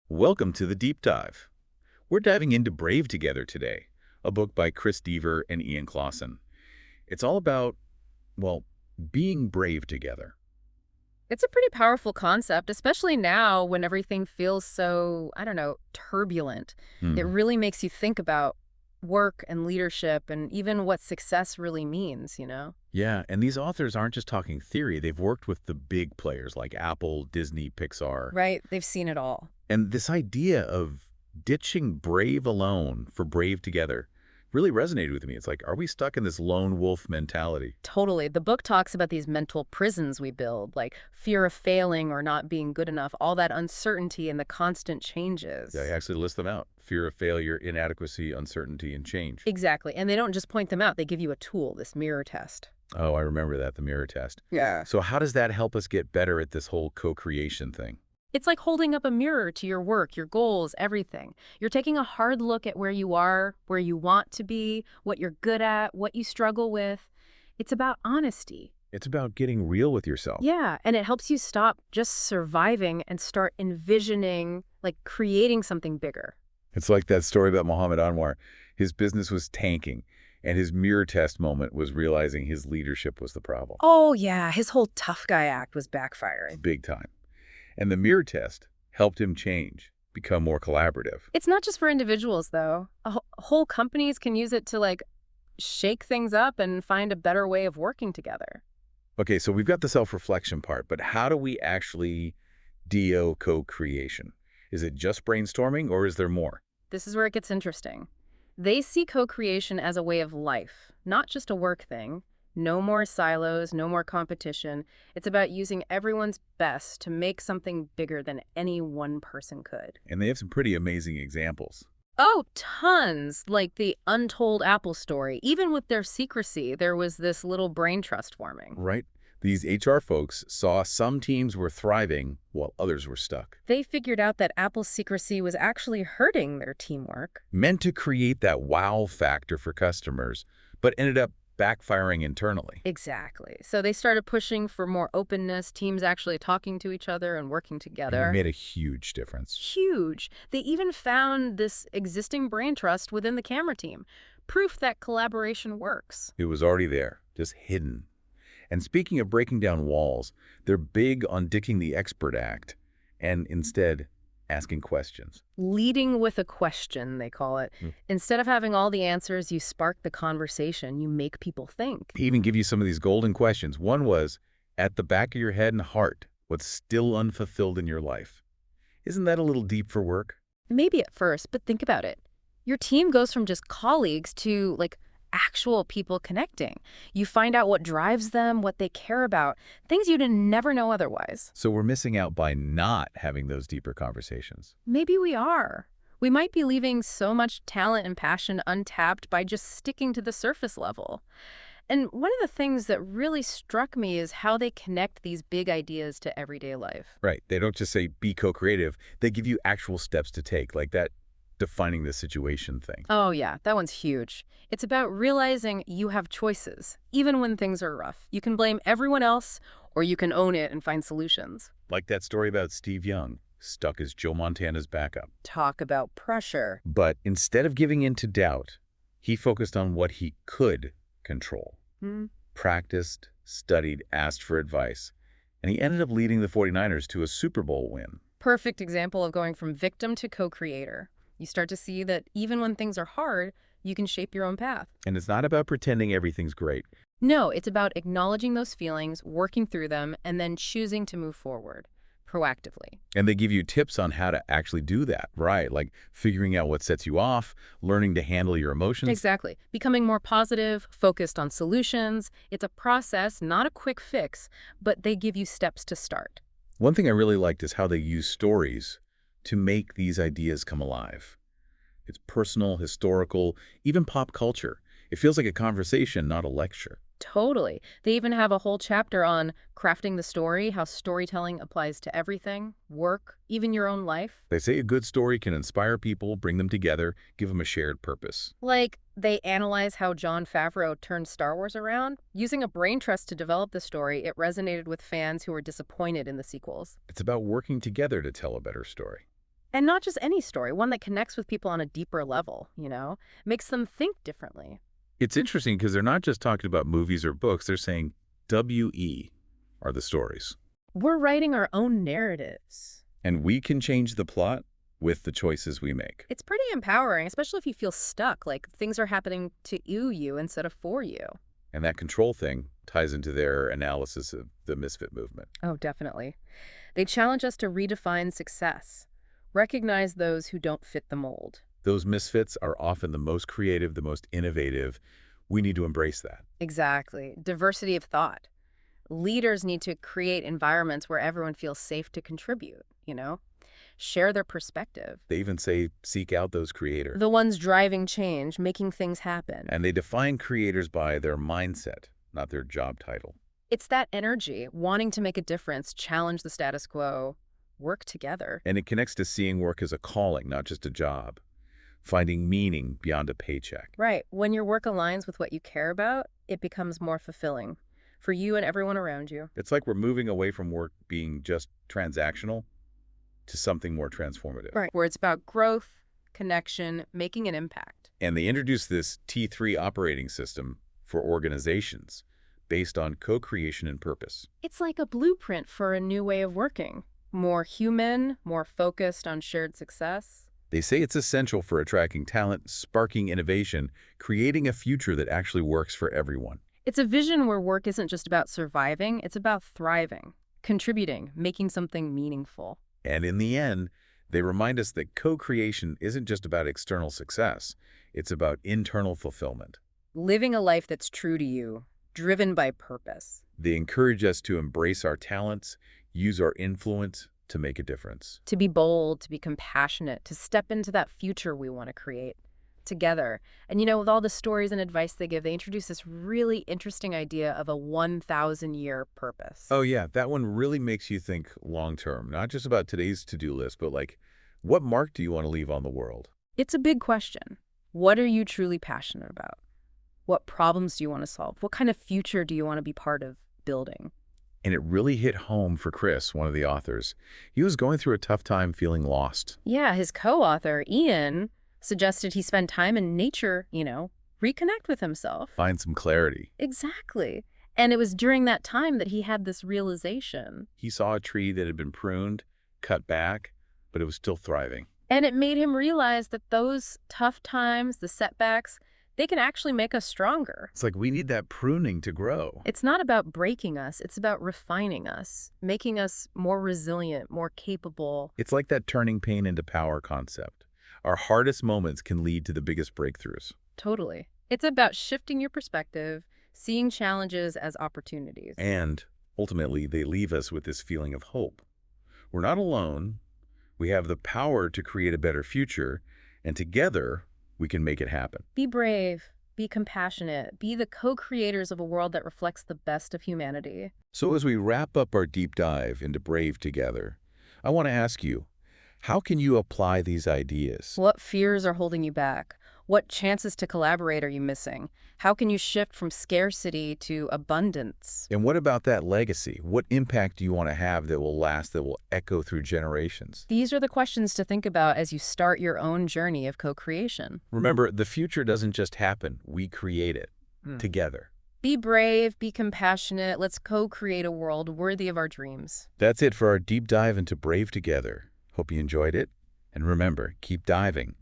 Welcome to the Deep Dive. We're diving into Brave Together today, a book by Deaver and Clawson. It's all about, well, being brave together. It's a pretty powerful concept, especially now when everything feels so, I don't know, turbulent. It Hmm. really makes you think about work and leadership and even what success really means? Yeah, and these authors aren't just talking theory. They've worked with the big players like Apple, Disney, Pixar. Right? They've seen it all. And this idea of ditching brave alone for brave together really resonated with me. It's like, are we stuck in this lone wolf mentality? Totally. The book talks about these mental prisons we build, like fear of failing or not being good enough, all that uncertainty and the constant Yeah, I changes. actually list them out. Fear of failure, inadequacy, uncertainty, and change. Exactly. And they don't just point them out, they give you a tool, this mirror test. Oh, I remember that, the mirror test. Yeah. So how does that help us get better at this whole co-creation thing? It's like holding up a mirror to your work, your goals, everything. You're taking a hard look at where you are, where you want to be, what you're good at, what you struggle with. It's about honesty. It's about getting real with yourself. Yeah, and it helps you stop just surviving and start envisioning, like creating something bigger. It's like that story about Muhammad Anwar. His business was tanking, and his mirror test moment was realizing his leadership was the problem. Oh, yeah, his whole tough guy act was backfiring. Big time. And the mirror test helped him change, become more collaborative. It's not just for individuals, though. Whole companies can use it to, like, shake things up and find a better way of working together. Okay, so we've got the self-reflection part, but how do we actually DO co-creation? Is it just brainstorming, or is there more? This is where it gets interesting. They see co-creation as a way of life, not just a work thing. No more silos, no more competition. It's about using everyone's best to make something bigger than any one person could. And they have some pretty amazing examples. Oh, tons! Like the untold Apple story. Even with their secrecy, there was this little brain trust forming. Right? These HR folks saw some teams were thriving while others were stuck. They figured out that Apple's secrecy was actually hurting their teamwork. Meant to create that wow factor for customers, but ended up backfiring internally. Exactly. So they started pushing for more openness, teams actually talking to each other and working And it together. made a huge difference. Huge. They even found this existing brain trust within the camera team, proof that collaboration works. It was already there, just hidden. And speaking of breaking down walls, they're big on dicking the expert act and instead asking questions. Leading with a question, they call it. Hmm. Instead of having all the answers, you spark the conversation, you make people think. They even give you some of these golden questions. One was, at the back of your head and heart, what's still unfulfilled in your life? Isn't that a little deep for work? Maybe at first, but think about it. Your team goes from just colleagues to, like, actual people connecting. You find out what drives them, what they care about, things you'd never know otherwise. So we're missing out by not having those deeper conversations. Maybe we are. We might be leaving so much talent and passion untapped by just sticking to the surface level. And one of the things that really struck me is how they connect these big ideas to everyday life. Right. They don't just say be co-creative. They give you actual steps to take, like that defining the situation thing. Oh, yeah, that one's huge. It's about realizing you have choices, even when things are rough. You can blame everyone else, or you can own it and find solutions. Like that story about Steve Young, stuck as Joe Montana's backup. Talk about pressure. But instead of giving in to doubt, he focused on what he could control. Hmm. Practiced, studied, asked for advice. And he ended up leading the 49ers to a Super Bowl win. Perfect example of going from victim to co-creator. You start to see that even when things are hard, you can shape your own path. And it's not about pretending everything's great. No, it's about acknowledging those feelings, working through them, and then choosing to move forward proactively. And they give you tips on how to actually do that, right? Like figuring out what sets you off, learning to handle your emotions. Exactly. Becoming more positive, focused on solutions. It's a process, not a quick fix, but they give you steps to start. One thing I really liked is how they use stories to make these ideas come alive. It's personal, historical, even pop culture. It feels like a conversation, not a lecture. Totally. They even have a whole chapter on crafting the story, how storytelling applies to everything, work, even your own life. They say a good story can inspire people, bring them together, give them a shared purpose. Like, they analyze how Jon Favreau turned Star Wars around. Using a brain trust to develop the story, it resonated with fans who were disappointed in the sequels. It's about working together to tell a better story. And not just any story, one that connects with people on a deeper level, makes them think differently. It's interesting because they're not just talking about movies or books. They're saying WE are the stories. We're writing our own narratives. And we can change the plot with the choices we make. It's pretty empowering, especially if you feel stuck, like things are happening to you instead of for you. And that control thing ties into their analysis of the misfit movement. Oh, definitely. They challenge us to redefine success, recognize those who don't fit the mold. Those misfits are often the most creative, the most innovative. We need to embrace that. Exactly. Diversity of thought. Leaders need to create environments where everyone feels safe to contribute, share their perspective. They even say, seek out those creators. The ones driving change, making things happen. And they define creators by their mindset, not their job title. It's that energy, wanting to make a difference, challenge the status quo, work together. And it connects to seeing work as a calling, not just a job. Finding meaning beyond a paycheck. Right. When your work aligns with what you care about, it becomes more fulfilling for you and everyone around you. It's like we're moving away from work being just transactional to something more transformative. Right. Where it's about growth, connection, making an impact. And they introduced this T3 operating system for organizations based on co-creation and purpose. It's like a blueprint for a new way of working. More human, more focused on shared success. They say it's essential for attracting talent, sparking innovation, creating a future that actually works for everyone. It's a vision where work isn't just about surviving, it's about thriving, contributing, making something meaningful. And in the end, they remind us that co-creation isn't just about external success. It's about internal fulfillment. Living a life that's true to you, driven by purpose. They encourage us to embrace our talents, use our influence to make a difference. To be bold, to be compassionate, to step into that future we want to create together. And with all the stories and advice they give, they introduce this really interesting idea of a 1,000-year purpose. Oh yeah, that one really makes you think long-term, not just about today's to-do list, but like, what mark do you want to leave on the world? It's a big question. What are you truly passionate about? What problems do you want to solve? What kind of future do you want to be part of building? And it really hit home for Chris, one of the authors. He was going through a tough time feeling lost. Yeah, his co-author, Ian, suggested he spend time in nature, reconnect with himself. Find some clarity. Exactly. And it was during that time that he had this realization. He saw a tree that had been pruned, cut back, but it was still thriving. And it made him realize that those tough times, the setbacks, they can actually make us stronger. It's like we need that pruning to grow. It's not about breaking us. It's about refining us, making us more resilient, more capable. It's like that turning pain into power concept. Our hardest moments can lead to the biggest breakthroughs. Totally. It's about shifting your perspective, seeing challenges as opportunities. And ultimately, they leave us with this feeling of hope. We're not alone. We have the power to create a better future, and together, we can make it happen. Be brave, be compassionate, be the co-creators of a world that reflects the best of humanity. So as we wrap up our deep dive into Brave Together, I want to ask you, how can you apply these ideas? What fears are holding you back? What chances to collaborate are you missing? How can you shift from scarcity to abundance? And what about that legacy? What impact do you want to have that will last, that will echo through generations? These are the questions to think about as you start your own journey of co-creation. Remember, the future doesn't just happen. We create it together. Be brave, be compassionate. Let's co-create a world worthy of our dreams. That's it for our deep dive into Brave Together. Hope you enjoyed it. And remember, keep diving.